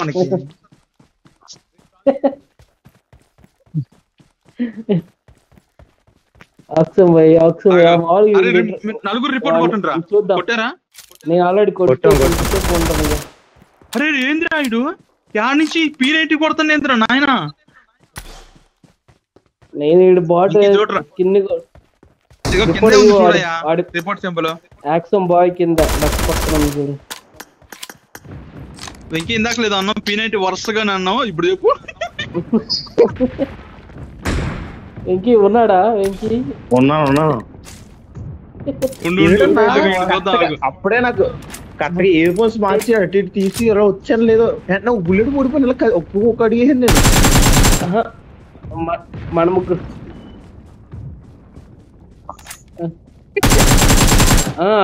మనకి. ఆక్సం భయ్ ఆక్సం అరే మామూలుగా నలుగురు రిపోర్ట్ కొట్టండి రా. చూద్దాం. కొట్టారా? నేను ఆల్రెడీ కొట్టాను. అరే ఏంద్రా ఇడు యా నుంచి P90 కొడుతుంది ఏంద్రా నాయన. నేను ఈడు బాట్ చూడరా కింద రిపోర్ట్ సింబల్ యాక్సం బాయ్ కింద లెఫ్ట్ పక్కన చూడు. వెంకీ ఇందాక లేదు అన్నావు P90 వరుసగానే అన్నావు, ఇప్పుడు చెప్పు. వెంకీ ఉన్నాడా? వెంకీ ఉన్నాను. అప్పుడే నాకు కరెక్ట్గా ఏ ఫోన్స్ మార్చి అటు ఇటు తీసి ఇలా వచ్చాను లేదో నాకు బుల్లెట్ పడిపోయిన ఒక్క అడిగేసాను నేను. మన ముగ్గురు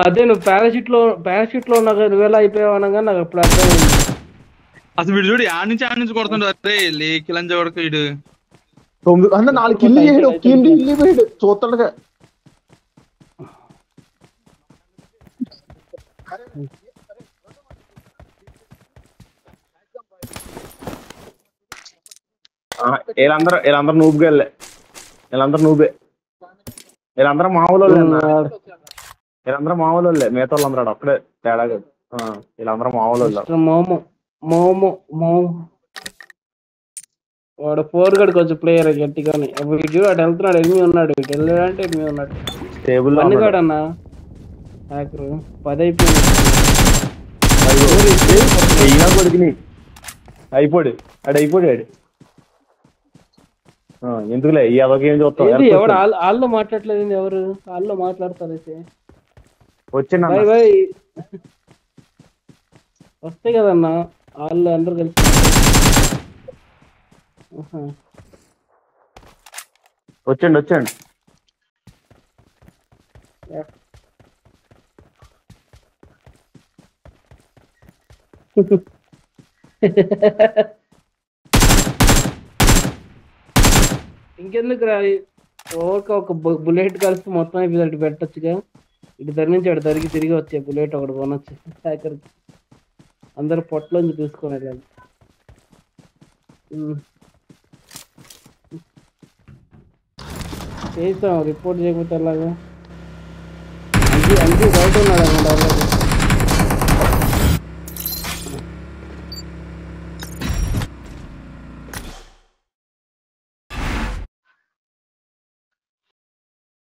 అదే నువ్వు పారాషూట్ లో ఉన్నా నువ్వేలా అయిపోయావు అనగా నాకు అప్పుడు అర్థమైంది. అసలు వీడు చూడు ఆడ నుంచి కొడుతుండ్రు. అరే లేకిలంజ వరకు వీడు 4 కిల్లు చేయడు, ఒక కిల్లు వెళ్ళిపోయాడు చూస్తాడుగా. వీళ్ళందరూ నూబుగా వెళ్ళే, వీళ్ళందరూ నూబే, వీళ్ళందరూ మామూలు వీళ్ళందరూ మామూలు వాళ్ళే. మిగతా వాళ్ళందరూ అక్కడే తేడా కాదు. వీళ్ళందరూ మామూలు వాడు 4 గడు కొంచెం ప్లేయర్ గట్టిగానే. వీడు అటు వెళ్తున్నాడు, ఎనిమి ఉన్నాడు, ఇటు వెళ్ళాడంటే ఎనిమి ఉన్నాడు. పన్నుగాడు అన్న హ్యాకర్ 10 అయిపోయింది. అయిపోయాడు ఆడు. ఎందుకులే ఈ అదొకేం చూస్తాం. ఎవడు వాళ్ళలో మాట్లాడలేదు, ఎవరు వాళ్ళలో మాట్లాడతారు అయితే వచ్చిండ వస్తాయి కదన్న వాళ్ళు అందరు కలిసి. వచ్చండి ఇంకెందుకు రా ఒక బుల్లెట్ కలిసి మొత్తం అయిపోయి పెట్టచ్చుగా. ఇటు ధర నుంచి అటు ధరికి తిరిగి వచ్చే బుల్లెట్ ఒకటి కొనొచ్చు హ్యాకర్కి. అందరు పొట్టలోంచి తీసుకొని వెళ్ళాలి. చేస్తాం రిపోర్ట్ చేయకపోతే ఎలాగా. అంజీ బయట ఉన్నాడు అన్నమాట.